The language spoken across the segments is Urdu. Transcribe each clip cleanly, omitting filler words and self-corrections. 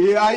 AI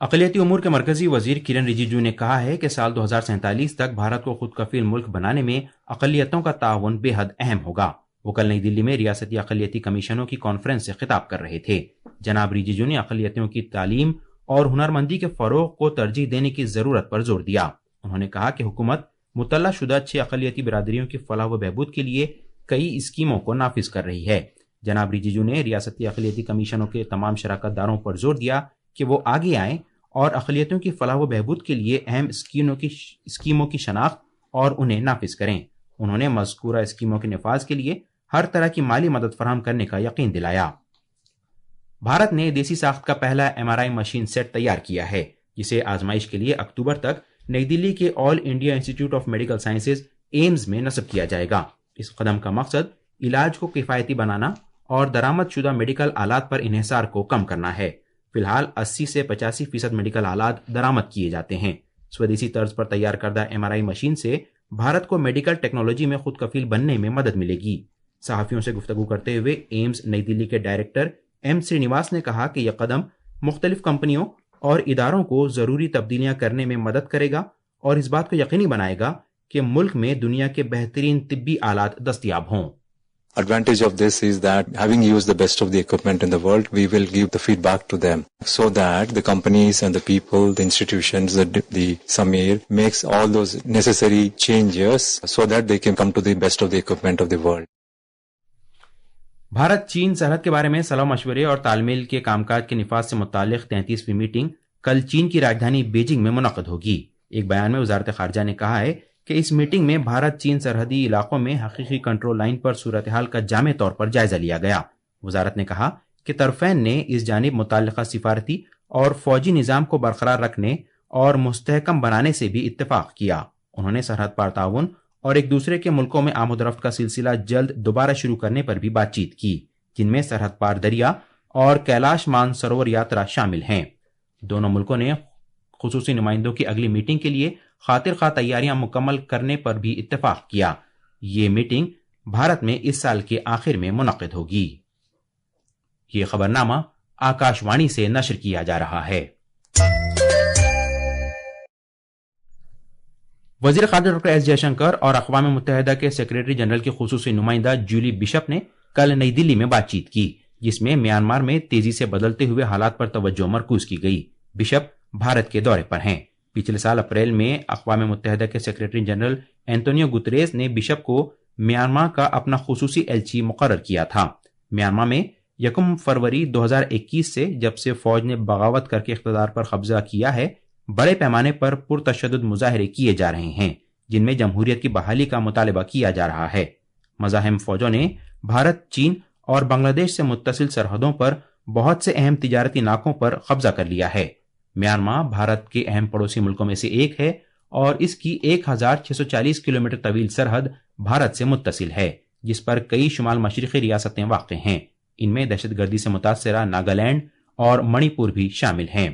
اقلیتی امور کے مرکزی وزیر کرن رجیجو نے کہا ہے کہ سال 2047 تک بھارت کو خود کفیل ملک بنانے میں اقلیتوں کا تعاون بے حد اہم ہوگا۔ وہ کل نئی دلی میں ریاستی اقلیتی کمیشنوں کی کانفرنس سے خطاب کر رہے تھے۔ جناب رجیجو نے اقلیتوں کی تعلیم اور ہنرمندی کے فروغ کو ترجیح دینے کی ضرورت پر زور دیا۔ انہوں نے کہا کہ حکومت مطلع شدہ 6 اقلیتی برادریوں کی فلاح و بہبود کے لیے کئی اسکیموں کو نافذ کر رہی ہے۔ جناب رجیجو نے ریاستی اقلیتی کمیشنوں کے تمام شراکت داروں پر زور دیا کہ وہ آگے آئیں اور اقلیتوں کی فلاح و بہبود کے لیے اہم اسکیموں کی شناخت اور انہیں نافذ کریں۔ انہوں نے مذکورہ اسکیموں کے نفاذ کے لیے ہر طرح کی مالی مدد فراہم کرنے کا یقین دلایا۔ بھارت نے دیسی ساخت کا پہلا MRI مشین سیٹ تیار کیا ہے، جسے آزمائش کے لیے اکتوبر تک نئی دلی کے All India Institute of Medical Sciences AIIMS میں نصب کیا جائے گا۔ اس قدم کا مقصد علاج کو کفایتی بنانا اور درآمد شدہ میڈیکل آلات پر انحصار کو کم کرنا ہے۔ فی الحال 80 سے 85% میڈیکل آلات درآمد کیے جاتے ہیں۔ سودیسی طرز پر تیار کردہ MRI مشین سے بھارت کو میڈیکل ٹیکنالوجی میں خود کفیل بننے میں مدد ملے گی۔ صحافیوں سے گفتگو کرتے ہوئے ایمز نئی دلی کے ڈائریکٹر M سرینیواس نے کہا کہ یہ قدم مختلف کمپنیوں اور اداروں کو ضروری تبدیلیاں کرنے میں مدد کرے گا اور اس بات کو یقینی بنائے گا کہ ملک میں دنیا کے بہترین طبی آلات دستیاب ہوں۔ Advantage of this is that having used the best of the equipment in the world, we will give the feedback to them so that the companies and the people, the institutions, the Samir makes all those necessary changes so that they can come to the best of the equipment of the world. Bharat چین سرحد کے بارے میں صلاح مشورے اور تال میل کے کام کاج کے نفاذ سے متعلق 33ویں میٹنگ کل چین کی راجدھانی بیجنگ میں منعقد ہوگی۔ ایک بیان میں وزارت خارجہ نے کہا ہے کہ اس میٹنگ میں بھارت چین سرحدی علاقوں میں حقیقی کنٹرول لائن پر صورتحال کا جامع طور پر جائزہ لیا گیا۔ وزارت نے کہا کہ طرفین نے اس جانب متعلقہ سفارتی اور فوجی نظام کو برقرار رکھنے اور مستحکم بنانے سے بھی اتفاق کیا۔ انہوں نے سرحد پار تعاون اور ایک دوسرے کے ملکوں میں آمد و رفت کا سلسلہ جلد دوبارہ شروع کرنے پر بھی بات چیت کی، جن میں سرحد پار دریا اور کیلاش مان سروور یاترا شامل ہیں۔ دونوں ملکوں نے خصوصی نمائندوں کی اگلی میٹنگ کے لیے خاطر خواہ تیاریاں مکمل کرنے پر بھی اتفاق کیا۔ یہ میٹنگ بھارت میں اس سال کے آخر میں منعقد ہوگی۔ یہ خبرنامہ آکاش وانی سے نشر کیا جا رہا ہے۔ وزیر خارجہ ڈاکٹر ایس جے شنکر اور اقوام متحدہ کے سیکریٹری جنرل کی خصوصی نمائندہ جولی بشپ نے کل نئی دلی میں بات چیت کی، جس میں میانمار میں تیزی سے بدلتے ہوئے حالات پر توجہ مرکوز کی گئی۔ بشپ بھارت کے دورے پر ہیں۔ پچھلے سال اپریل میں اقوام متحدہ کے سیکریٹری جنرل اینٹونیو گتریز نے بشپ کو میانمار کا اپنا خصوصی ایلچی مقرر کیا تھا۔ میانمار میں 1 فروری 2021 سے جب سے فوج نے بغاوت کر کے اقتدار پر قبضہ کیا ہے، بڑے پیمانے پر پرتشدد مظاہرے کیے جا رہے ہیں، جن میں جمہوریت کی بحالی کا مطالبہ کیا جا رہا ہے۔ مزاحم فوجوں نے بھارت، چین اور بنگلہ دیش سے متصل سرحدوں پر بہت سے اہم تجارتی ناکوں پر قبضہ کر لیا ہے۔ میانمار بھارت کے اہم پڑوسی ملکوں میں سے ایک ہے اور اس کی 1640 کلومیٹر طویل سرحد بھارت سے متصل ہے، جس پر کئی شمال مشرقی ریاستیں واقع ہیں۔ ان میں دہشت گردی سے متاثرہ ناگالینڈ اور منی پور بھی شامل ہیں۔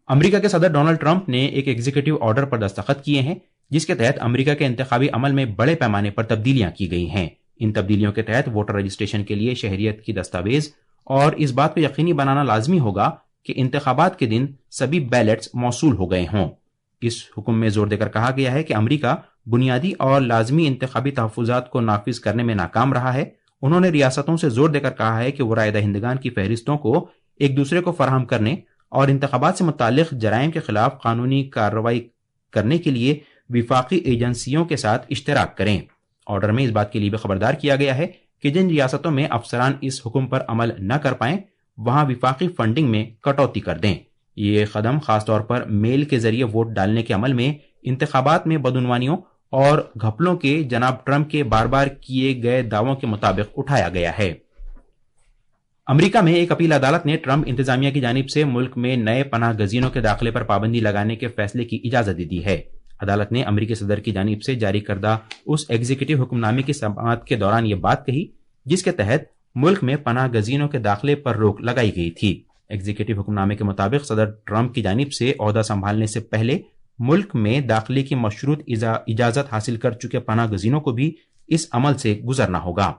امریکہ کے صدر ڈونلڈ ٹرمپ نے ایک ایگزیکٹو آرڈر پر دستخط کیے ہیں، جس کے تحت امریکہ کے انتخابی عمل میں بڑے پیمانے پر تبدیلیاں کی گئی ہیں۔ ان تبدیلیوں کے تحت ووٹر رجسٹریشن کے لیے شہریت کی دستاویز اور اس بات کو یقینی بنانا لازمی ہوگا کہ انتخابات کے دن سبھی بیلٹس موصول ہو گئے ہوں۔ اس حکم میں زور دے کر کہا گیا ہے کہ امریکہ بنیادی اور لازمی انتخابی تحفظات کو نافذ کرنے میں ناکام رہا ہے۔ انہوں نے ریاستوں سے زور دے کر کہا ہے کہ وہ رائے دہندگان کی فہرستوں کو ایک دوسرے کو فراہم کرنے اور انتخابات سے متعلق جرائم کے خلاف قانونی کارروائی کرنے کے لیے وفاقی ایجنسیوں کے ساتھ اشتراک کریں۔ آرڈر میں اس بات کے لیے بھی خبردار کیا گیا ہے کہ جن ریاستوں میں افسران اس حکم پر عمل نہ کر پائیں، وہاں وفاقی فنڈنگ میں کٹوتی کر دیں۔ یہ قدم خاص طور پر میل کے ذریعے ووٹ ڈالنے کے عمل میں انتخابات میں بدعنوانیوں اور گھپلوں کے جناب ٹرمپ کے بار بار کیے گئے دعووں کے مطابق اٹھایا گیا ہے۔ امریکہ میں ایک اپیل عدالت نے ٹرمپ انتظامیہ کی جانب سے ملک میں نئے پناہ گزینوں کے داخلے پر پابندی لگانے کے فیصلے کی اجازت دے دی ہے۔ عدالت نے امریکی صدر کی جانب سے جاری کردہ اس ایگزیکٹو حکم نامے کی سماعت کے دوران یہ بات کہی، جس کے تحت ملک میں پناہ گزینوں کے داخلے پر روک لگائی گئی تھی۔ ایگزیکٹو حکم نامے کے مطابق صدر ٹرمپ کی جانب سے عہدہ سنبھالنے سے پہلے ملک میں داخلے کی مشروط اجازت حاصل کر چکے پناہ گزینوں کو بھی اس عمل سے گزرنا ہوگا۔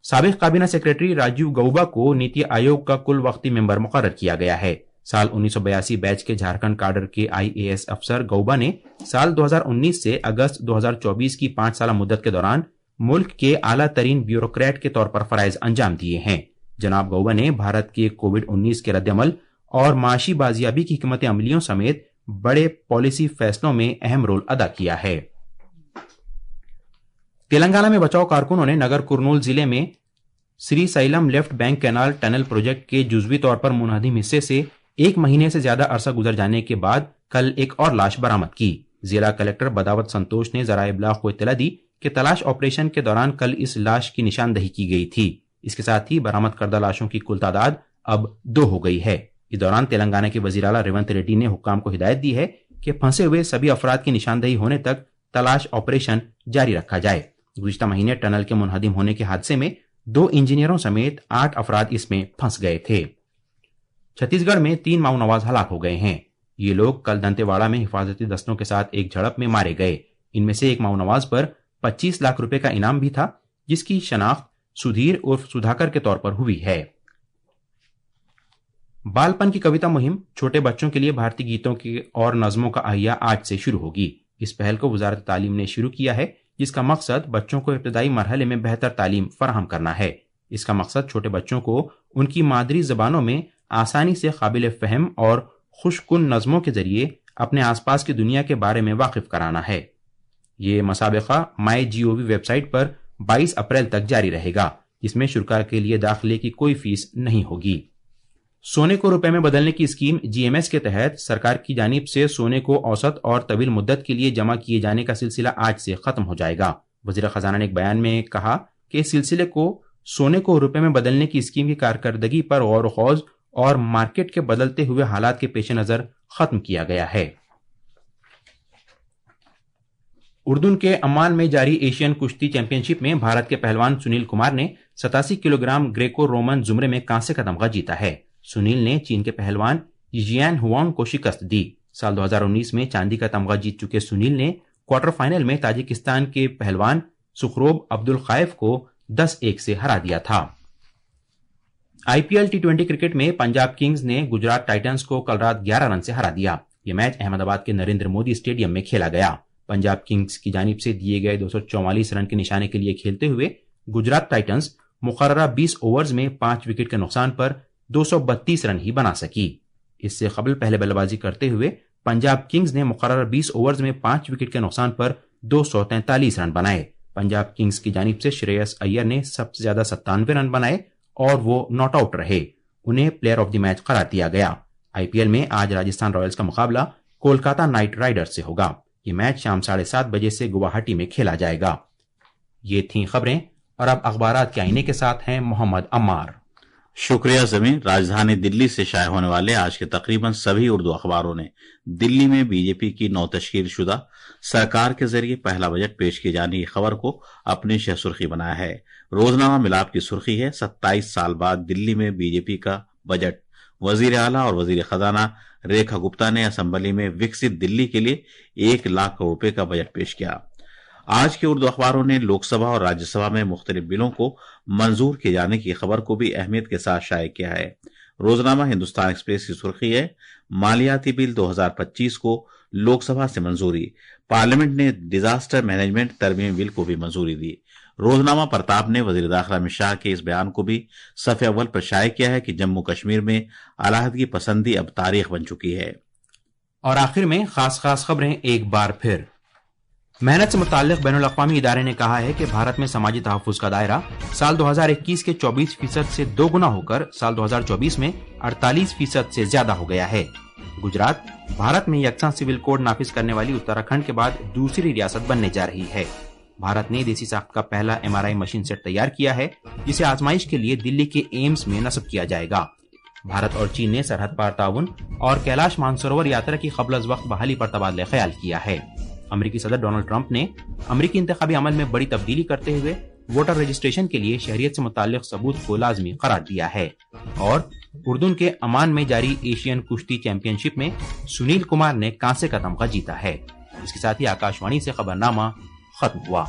سابق کابینہ سیکرٹری راجیو گوبا کو نیتی آیوگ کا کل وقتی ممبر مقرر کیا گیا ہے۔ سال 1982 بیچ کے جھارکھنڈ کاڈر کے IAS افسر گوبا نے سال 2019 سے اگست 2024 کی 5 سالہ مدت کے دوران ملک کے اعلیٰ ترین بیوروکریٹ کے طور پر فرائض انجام دیے ہیں۔ جناب گوبا نے بھارت کے کووڈ-19 کے رد عمل اور معاشی بازیابی کی حکمت عملیوں سمیت بڑے پالیسی فیصلوں میں اہم رول ادا کیا ہے۔ تلنگانہ میں بچاؤ کارکنوں نے نگر کرنول ضلع میں Srisailam left bank canal tunnel project کے جزوی طور پر منہدم حصے سے 1 مہینے سے زیادہ عرصہ گزر جانے کے بعد کل ایک اور لاش برآمد کی۔ ضلع کلکٹر بداوت سنتوش نے ذرائع ابلاغ کو اطلاع دی کہ تلاش آپریشن کے دوران کل اس لاش کی نشاندہی کی گئی تھی۔ اس کے ساتھ ہی برآمد کردہ لاشوں کی کل تعداد اب 2 ہو گئی ہے۔ اس دوران تلنگانہ کے وزیر اعلیٰ ریونت ریڈی نے حکام کو ہدایت دی ہے کہ پھنسے ہوئے سبھی افراد کی نشاندہی ہونے تک تلاش آپریشن جاری رکھا جائے۔ گزشتہ مہینے ٹنل کے منہدم ہونے کے حادثے میں 2 انجینئروں سمیت 8 افراد اس میں پھنس گئے تھے۔ چھتیس گڑھ میں 3 ماؤ نواز ہلاک ہو گئے ہیں۔ یہ لوگ کل دنتے واڑہ میں حفاظتی دستوں کے ساتھ ایک جھڑپ میں مارے گئے۔ ان میں سے ایک ماؤ نواز پر 25 لاکھ روپے کا انعام بھی تھا، جس کی شناخت سدھیر عرف سدھاکر کے طور پر ہوئی ہے۔ بال پن کی کویتا مہم چھوٹے بچوں کے لیے بھارتی گیتوں کے اور نظموں کا احیاء آج سے شروع ہوگی۔ اس پہل کو وزارت تعلیم نے شروع کیا ہے، جس کا مقصد بچوں کو ابتدائی مرحلے میں بہتر تعلیم فراہم کرنا ہے۔ اس کا مقصد چھوٹے بچوں کو ان کی مادری زبانوں میں آسانی سے قابل فہم اور خوش کن نظموں کے ذریعے اپنے آس پاس کی دنیا کے بارے میں واقف کرانا ہے۔ یہ مسابقہ MyGov ویب سائٹ پر 22 اپریل تک جاری رہے گا، جس میں شرکاء کے لیے داخلے کی کوئی فیس نہیں ہوگی۔ سونے کو روپے میں بدلنے کی اسکیم GMS کے تحت سرکار کی جانب سے سونے کو اوسط اور طویل مدت کے لیے جمع کیے جانے کا سلسلہ آج سے ختم ہو جائے گا۔ وزیر خزانہ نے ایک بیان میں کہا کہ اس سلسلے کو سونے کو روپے میں بدلنے کی اسکیم کی کارکردگی پر غور و خوض اور مارکیٹ کے بدلتے ہوئے حالات کے پیش نظر ختم کیا گیا ہے۔ اردن کے عمان میں جاری ایشین کشتی چیمپئن شپ میں بھارت کے پہلوان سنیل کمار نے 87 کلو گرام گریکو رومن زمرے میں کانسے کا تمغہ جیتا ہے۔ سنیل نے چین کے پہلوان یجیان ہوانگ کو شکست دی۔ سال 2019 میں چاندی کا تمغہ جیت چکے سنیل نے کوارٹر فائنل میں تاجکستان کے پہلوان سخروب عبدالخائف کو 10-1 سے ہرا دیا تھا۔ IPL T20 کرکٹ میں پنجاب کنگز نے گجرات ٹائٹنز کو کل رات 11 رن سے ہرا دیا۔ یہ میچ احمد آباد کے نریندر مودی اسٹیڈیم میں کھیلا گیا۔ پنجاب کنگز کی جانب سے دیے گئے 244 رن کے نشانے کے لیے کھیلتے ہوئے گجرات ٹائٹنز مقررہ 20 اوورز میں 5 وکٹ کے نقصان پر 232 رن ہی بنا سکی۔ اس سے قبل پہلے بلے بازی کرتے ہوئے پنجاب کنگز نے مقررہ 20 اوورز میں 5 وکٹ کے نقصان پر 243 رن بنائے۔ پنجاب کنگز کی جانب سے شرییس ایئر نے سب سے زیادہ 97 رن بنائے اور وہ ناٹ آؤٹ رہے۔ انہیں پلیئر آف دی میچ قرار دیا گیا۔ IPL میں آج راجستھان رائلز کا مقابلہ کولکاتہ نائٹ رائڈرز سے ہوگا۔ یہ میچ شام 7:30 بجے سے گواہٹی میں کھیلا جائے گا۔ یہ تھیں خبریں، اور اب اخبارات کے آئینے کے ساتھ ہیں محمد عمار۔ شکریہ زمین۔ راجدھانی دلی سے شائع ہونے والے آج کے تقریباً سبھی اردو اخباروں نے دلی میں BJP کی نو تشکیل شدہ سرکار کے ذریعے پہلا بجٹ پیش کیے جانے کی خبر کو اپنی شہ سرخی بنایا ہے۔ روزنامہ ملاپ کی سرخی ہے 27 سال بعد دلی میں BJP کا بجٹ۔ وزیر اعلیٰ اور وزیر خزانہ ریکھا گپتا نے اسمبلی میں وکست دلی کے لیے 1 لاکھ کروڑ روپے کا بجٹ پیش کیا۔ آج کے اردو اخباروں نے لوک سبھا اور راجیہ سبھا میں مختلف بلوں کو منظور کیے جانے کی خبر کو بھی اہمیت کے ساتھ شائع کیا ہے۔ روزنامہ ہندوستان ایکسپریس کی سرخی ہے مالیاتی بل 2025 کو لوک سبھا سے منظوری، پارلیمنٹ نے ڈیزاسٹر مینجمنٹ ترمیم بل کو بھی منظوری دی۔ روزنامہ پرتاپ نے وزیر داخلہ امت شاہ کے اس بیان کو بھی صفحہ اول پر شائع کیا ہے کہ جموں کشمیر میں علیحدگی پسندی اب تاریخ بن چکی ہے۔ اور آخر میں خاص خبریں ایک بار پھر۔ محنت سے متعلق بین الاقوامی ادارے نے کہا ہے کہ بھارت میں سماجی تحفظ کا دائرہ سال 2021 کے 24% سے 2 گنا ہو کر سال 2024 میں 48% سے زیادہ ہو گیا ہے۔ گجرات بھارت میں یکساں سول کوڈ نافذ کرنے والی اتراکھنڈ کے بعد دوسری ریاست بننے جا رہی ہے۔ بھارت نے دیسی ساخت کا پہلا MRI مشین سیٹ تیار کیا ہے، جسے آزمائش کے لیے دلی کے ایمز میں نصب کیا جائے گا۔ بھارت اور چین نے سرحد پار تعاون اور کیلاش مانسروور یاترا کی قبل از وقت بحالی پر تبادلہ خیال کیا ہے۔ امریکی صدر ڈونلڈ ٹرمپ نے امریکی انتخابی عمل میں بڑی تبدیلی کرتے ہوئے ووٹر رجسٹریشن کے لیے شہریت سے متعلق ثبوت کو لازمی قرار دیا ہے۔ اور اردن کے عمان میں جاری ایشین کشتی چیمپئن شپ میں سنیل کمار نے کانسے کا تمغہ جیتا ہے۔ اس کے ساتھ ہی آکاش وانی سے خبرنامہ ختم ہوا۔